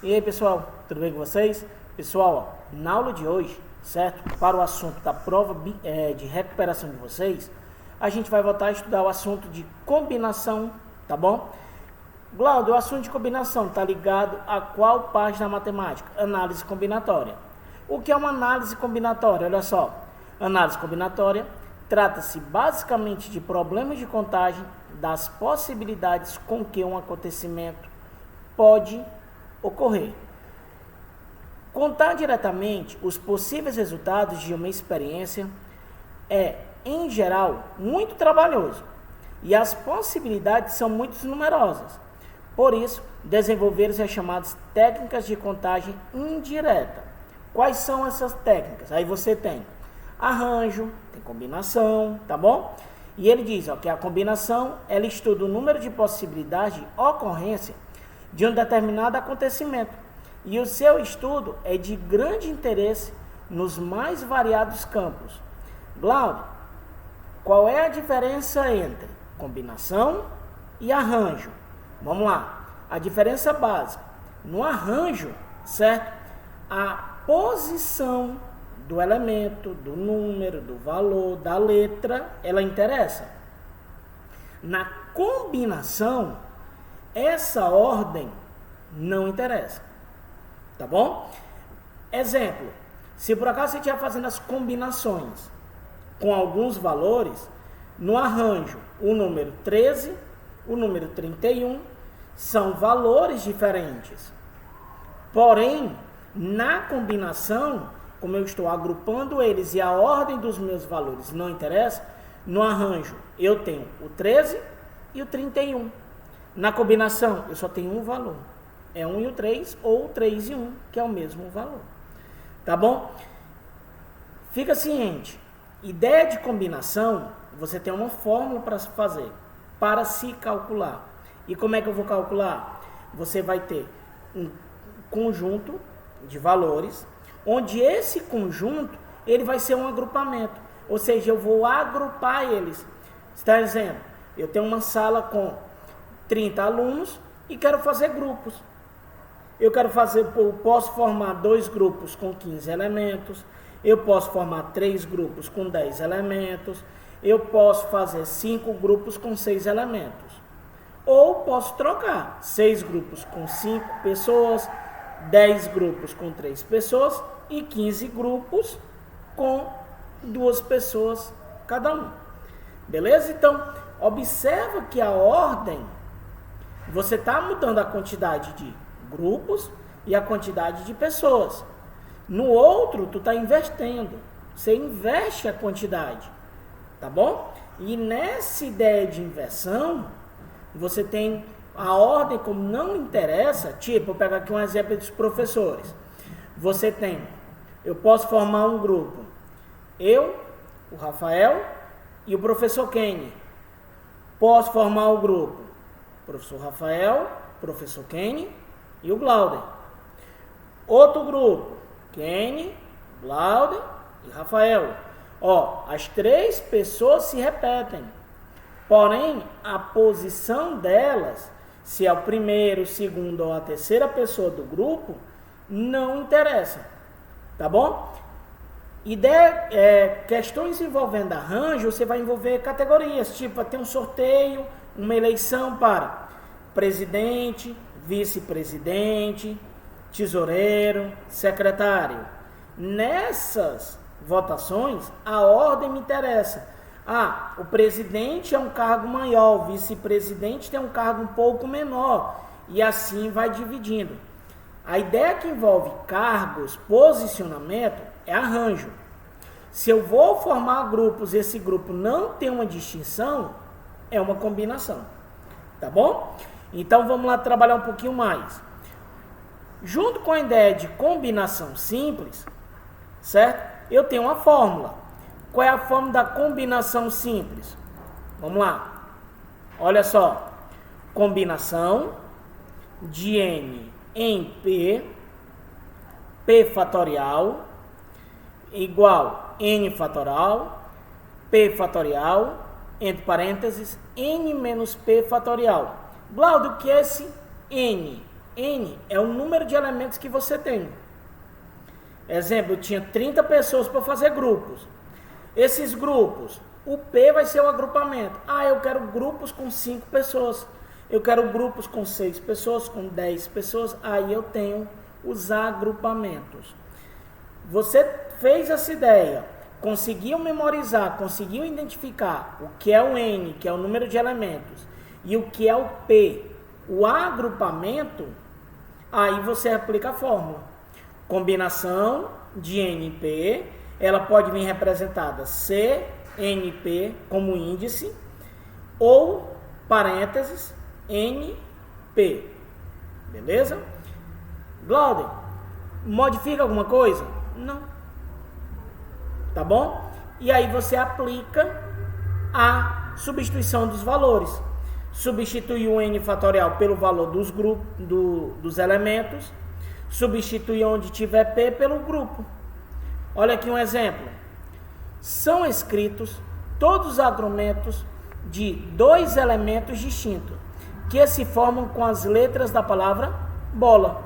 E aí pessoal, tudo bem com vocês? Pessoal, na aula de hoje, certo? Para o assunto da prova de recuperação de vocês, a gente vai voltar a estudar o assunto de combinação, tá bom? Glaudio, o assunto de combinação está ligado a qual parte da matemática? Análise combinatória. O que é uma análise combinatória? Olha só, análise combinatória trata-se basicamente de problemas de contagem das possibilidades com que um acontecimento pode ocorrer. Contar diretamente os possíveis resultados de uma experiência é, em geral, muito trabalhoso e as possibilidades são muito numerosas. Por isso, desenvolver as chamadas técnicas de contagem indireta. Quais são essas técnicas? Aí você tem arranjo, tem combinação, tá bom? E ele diz que a combinação, ela estuda o número de possibilidades de ocorrência de um determinado acontecimento. E o seu estudo é de grande interesse nos mais variados campos. Glaudio, qual é a diferença entre combinação e arranjo? Vamos lá. A diferença básica. No arranjo, certo? A posição do elemento, do número, do valor, da letra, ela interessa. Na combinação, essa ordem não interessa. Tá bom? Exemplo, se por acaso você estiver fazendo as combinações com alguns valores, no arranjo, o número 13, o número 31, são valores diferentes. Porém, na combinação, como eu estou agrupando eles e a ordem dos meus valores não interessa, no arranjo eu tenho o 13 e o 31. Na combinação, eu só tenho um valor. É 1 e o 3 ou o 3 e 1, que é o mesmo valor. Tá bom? Fica ciente. Ideia de combinação, você tem uma fórmula para se fazer, para se calcular. E como é que eu vou calcular? Você vai ter um conjunto de valores, onde esse conjunto, ele vai ser um agrupamento. Ou seja, eu vou agrupar eles. Está dizendo, eu tenho uma sala com 30 alunos e quero fazer grupos. Eu posso formar 2 grupos com 15 elementos, eu posso formar 3 grupos com 10 elementos, eu posso fazer 5 grupos com 6 elementos. Ou posso trocar 6 grupos com 5 pessoas, 10 grupos com 3 pessoas e 15 grupos com 2 pessoas cada um. Beleza? Então, observa que a ordem, você está mudando a quantidade de grupos e a quantidade de pessoas. No outro, tu está invertendo. Você inverte a quantidade. Tá bom? E nessa ideia de inversão, você tem a ordem como não interessa. Tipo, eu pego aqui um exemplo dos professores. Você tem, eu posso formar um grupo. Eu, o Rafael e o professor Kenny. Posso formar o grupo. Professor Rafael, professor Kenny e o Glauder. Outro grupo, Kenny, Glauder e Rafael. As 3 pessoas se repetem. Porém, a posição delas, se é o primeiro, o segundo ou a terceira pessoa do grupo, não interessa. Tá bom? Questões envolvendo arranjo, você vai envolver categorias. Tipo, vai ter um sorteio, uma eleição para presidente, vice-presidente, tesoureiro, secretário. Nessas votações, a ordem me interessa. O presidente é um cargo maior, o vice-presidente tem um cargo um pouco menor. E assim vai dividindo. A ideia que envolve cargos, posicionamento, é arranjo. Se eu vou formar grupos e esse grupo não tem uma distinção, é uma combinação. Tá bom? Então vamos lá trabalhar um pouquinho mais. Junto com a ideia de combinação simples, certo? Eu tenho uma fórmula. Qual é a fórmula da combinação simples? Vamos lá. Olha só. Combinação de N em P fatorial, igual N fatorial, P fatorial, entre parênteses, N menos P fatorial. Glaudio, o que é esse N? N é o número de elementos que você tem. Exemplo, eu tinha 30 pessoas para fazer grupos. Esses grupos, o P vai ser o agrupamento. Eu quero grupos com 5 pessoas. Eu quero grupos com 6 pessoas, com 10 pessoas. Aí eu tenho os agrupamentos. Você fez essa ideia, conseguiu memorizar, conseguiu identificar o que é o N, que é o número de elementos, e o que é o P, o agrupamento, aí você aplica a fórmula. Combinação de N e P, ela pode vir representada CNP como índice, ou parênteses NP. Beleza? Glauder, modifica alguma coisa? Não. Tá bom? E aí você aplica a substituição dos valores. Substitui o N fatorial pelo valor dos grupos, dos elementos. Substitui onde tiver P pelo grupo. Olha aqui um exemplo. São escritos todos os agrupamentos de 2 elementos distintos, que se formam com as letras da palavra bola,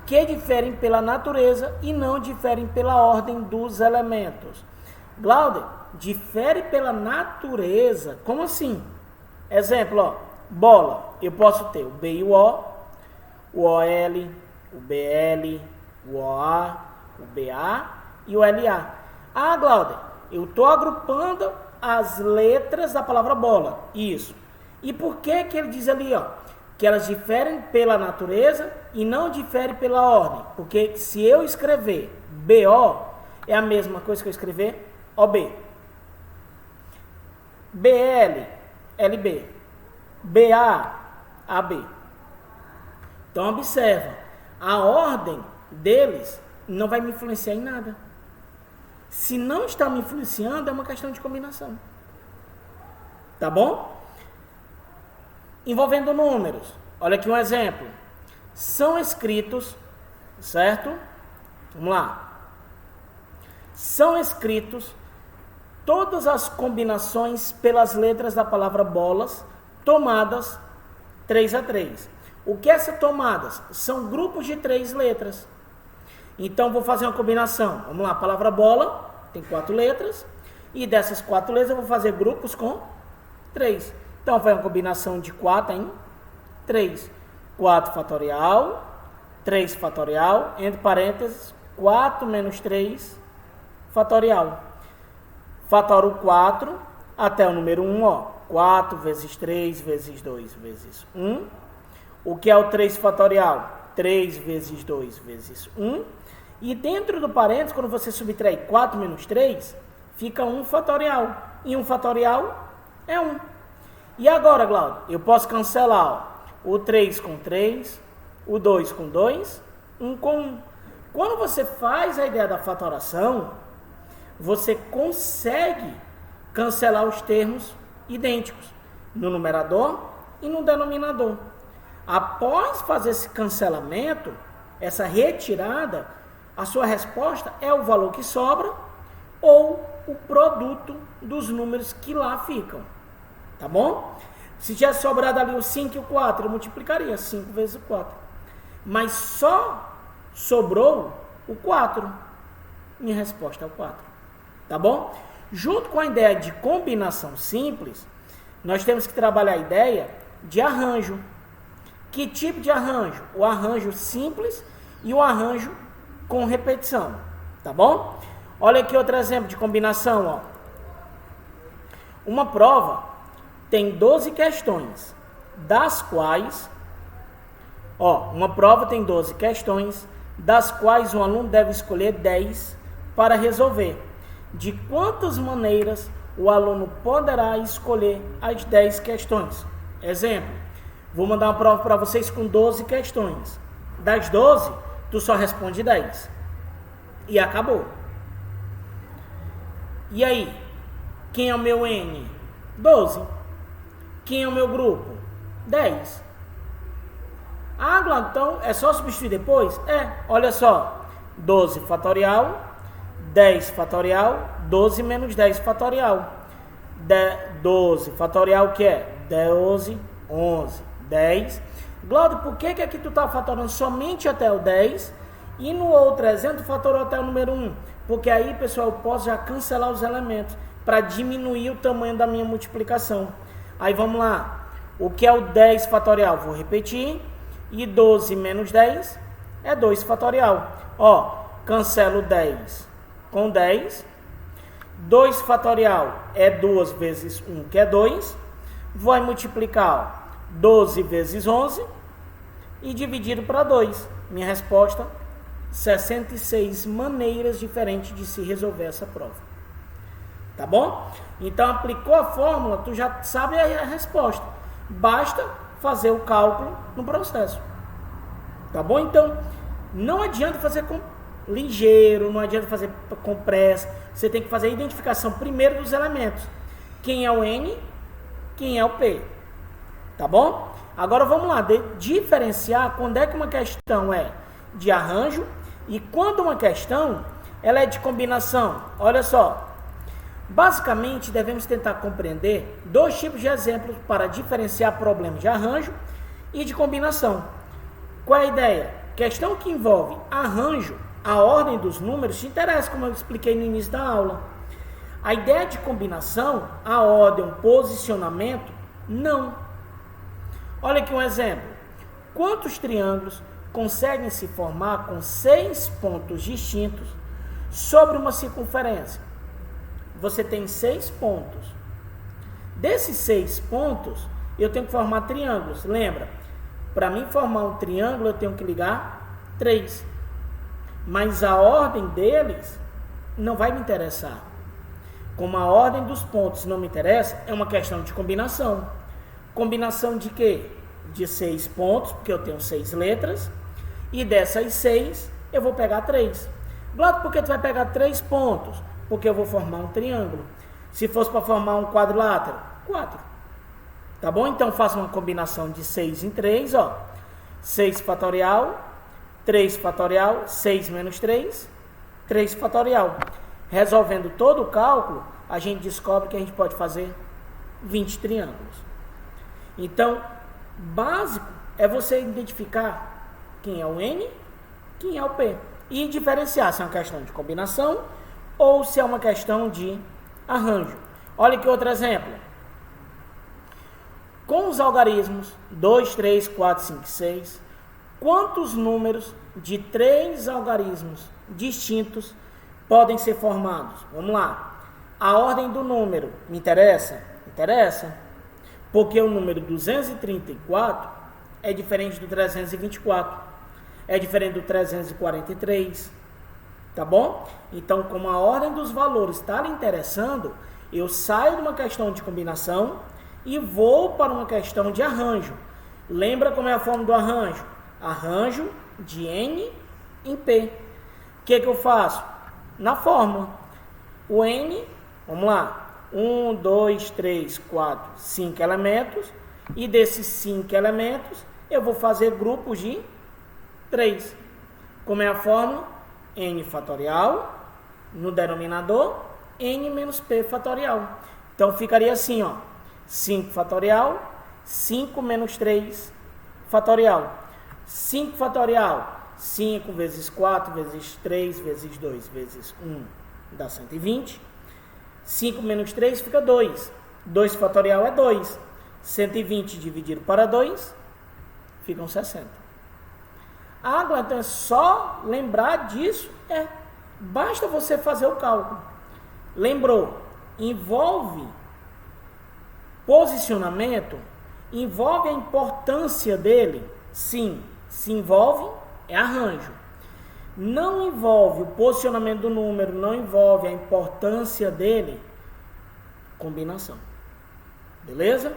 que diferem pela natureza e não diferem pela ordem dos elementos. Glauder, difere pela natureza? Como assim? Exemplo, bola. Eu posso ter o B e o OL, o BL, o OA, o BA e o LA. Glauder, eu estou agrupando as letras da palavra bola. Isso. E por que ele diz ali, que elas diferem pela natureza e não diferem pela ordem? Porque se eu escrever BO, é a mesma coisa que eu escrever OB. BL, LB. BA, AB. Então, observa. A ordem deles não vai me influenciar em nada. Se não está me influenciando, é uma questão de combinação. Tá bom? Envolvendo números. Olha aqui um exemplo. São escritos, certo? Vamos lá. São escritos todas as combinações pelas letras da palavra bolas, tomadas 3 a 3. O que é essas tomadas? São grupos de 3 letras. Então, vou fazer uma combinação. Vamos lá, a palavra bola tem 4 letras. E dessas 4 letras eu vou fazer grupos com 3. Então, foi uma combinação de 4 em 3. 4 fatorial, 3 fatorial, entre parênteses, 4 menos 3 fatorial. Fatora o 4 até o número 1, 4 vezes 3 vezes 2 vezes 1. O que é o 3 fatorial? 3 vezes 2 vezes 1. E dentro do parênteses, quando você subtrai 4 menos 3, fica 1 fatorial. E 1 fatorial é 1. E agora, Glaudio, eu posso cancelar o 3 com 3, o 2 com 2, 1 com 1. Quando você faz a ideia da fatoração, você consegue cancelar os termos idênticos no numerador e no denominador. Após fazer esse cancelamento, essa retirada, a sua resposta é o valor que sobra ou o produto dos números que lá ficam. Tá bom? Se tivesse sobrado ali o 5 e o 4, eu multiplicaria 5 vezes o 4. Mas só sobrou o 4. Minha resposta é o 4. Tá bom? Junto com a ideia de combinação simples, nós temos que trabalhar a ideia de arranjo. Que tipo de arranjo? O arranjo simples e o arranjo com repetição. Tá bom? Olha aqui outro exemplo de combinação. Uma prova tem 12 questões, das quais, uma prova tem 12 questões, das quais o aluno deve escolher 10 para resolver. De quantas maneiras o aluno poderá escolher as 10 questões? Exemplo, vou mandar uma prova para vocês com 12 questões. Das 12, tu só responde 10. E acabou. E aí, quem é o meu N? 12. Quem é o meu grupo? 10. Então é só substituir depois? Olha só. 12 fatorial, 10 fatorial, 12 menos 10 fatorial. 12 fatorial, que é 12, 11, 10. Glaudo, por que aqui tu está fatorando somente até o 10 e no outro exemplo tu fatorou até o número 1? Porque aí, pessoal, eu posso já cancelar os elementos para diminuir o tamanho da minha multiplicação. Aí vamos lá. O que é o 10 fatorial? Vou repetir. E 12 menos 10 é 2 fatorial. Ó, cancelo 10 com 10. 2 fatorial é 2 vezes 1, que é 2. Vai multiplicar 12 vezes 11 e dividido para 2. Minha resposta, 66 maneiras diferentes de se resolver essa prova. Tá bom? Então, aplicou a fórmula, tu já sabe a resposta. Basta fazer o cálculo no processo. Tá bom? Então, não adianta fazer com ligeiro, não adianta fazer com pressa. Você tem que fazer a identificação primeiro dos elementos. Quem é o N, quem é o P. Tá bom? Agora vamos lá, diferenciar quando é que uma questão é de arranjo e quando uma questão ela é de combinação. Olha só. Basicamente, devemos tentar compreender dois tipos de exemplos para diferenciar problemas de arranjo e de combinação. Qual é a ideia? Questão que envolve arranjo, a ordem dos números, te interessa, como eu expliquei no início da aula. A ideia de combinação, a ordem, o posicionamento, não. Olha aqui um exemplo. Quantos triângulos conseguem se formar com 6 pontos distintos sobre uma circunferência? Você tem 6 pontos. Desses 6 pontos, eu tenho que formar triângulos. Lembra? Para mim formar um triângulo, eu tenho que ligar 3. Mas a ordem deles não vai me interessar. Como a ordem dos pontos não me interessa, é uma questão de combinação. Combinação de quê? De 6 pontos, porque eu tenho 6 letras. E dessas 6, eu vou pegar 3. Glauco, por que tu vai pegar 3 pontos? Porque eu vou formar um triângulo. Se fosse para formar um quadrilátero, 4. Tá bom? Então, faça uma combinação de 6 em 3, ó. 6 fatorial, 3 fatorial, 6 menos 3, 3 fatorial. Resolvendo todo o cálculo, a gente descobre que a gente pode fazer 20 triângulos. Então, básico é você identificar quem é o N, quem é o P. E diferenciar se é uma questão de combinação ou se é uma questão de arranjo. Olha aqui outro exemplo. Com os algarismos 2, 3, 4, 5, 6, quantos números de 3 algarismos distintos podem ser formados? Vamos lá. A ordem do número me interessa? Interessa. Porque o número 234 é diferente do 324. É diferente do 343. Tá bom? Então, como a ordem dos valores está lhe interessando, eu saio de uma questão de combinação e vou para uma questão de arranjo. Lembra como é a forma do arranjo? Arranjo de N em P. O que eu faço? Na fórmula. O N, vamos lá. 1, 2, 3, 4, 5 elementos. E desses 5 elementos, eu vou fazer grupos de 3. Como é a fórmula? N fatorial, no denominador, N menos P fatorial. Então, ficaria assim, ó. 5 fatorial, 5 menos 3 fatorial. 5 fatorial, 5 vezes 4, vezes 3, vezes 2, vezes 1, dá 120. 5 menos 3 fica 2. 2 fatorial é 2. 120 dividido para 2, ficam 60. Ah, então é só lembrar disso? Basta você fazer o cálculo. Lembrou? Envolve posicionamento? Envolve a importância dele? Sim. Se envolve, é arranjo. Não envolve o posicionamento do número, não envolve a importância dele, combinação. Beleza?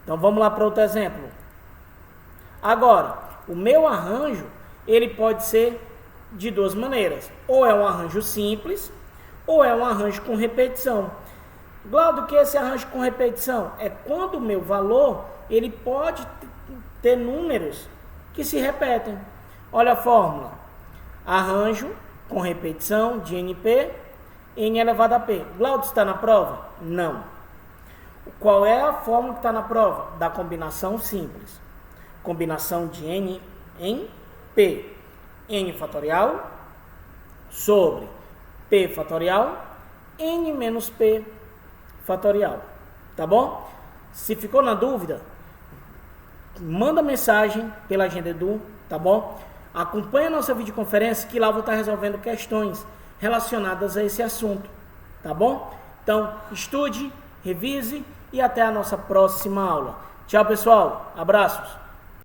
Então vamos lá para outro exemplo. Agora, o meu arranjo, ele pode ser de duas maneiras. Ou é um arranjo simples, ou é um arranjo com repetição. Glaudo, o que é esse arranjo com repetição? É quando o meu valor, ele pode ter números que se repetem. Olha a fórmula. Arranjo com repetição de NP, N elevado a P. Glaudo, está na prova? Não. Qual é a fórmula que está na prova? Da combinação simples. combinação de n em p, n fatorial sobre p fatorial, n menos p fatorial, tá bom? Se ficou na dúvida, manda mensagem pela Agenda Edu, tá bom? Acompanhe a nossa videoconferência, que lá eu vou estar resolvendo questões relacionadas a esse assunto, tá bom? Então, estude, revise e até a nossa próxima aula. Tchau, pessoal. Abraços.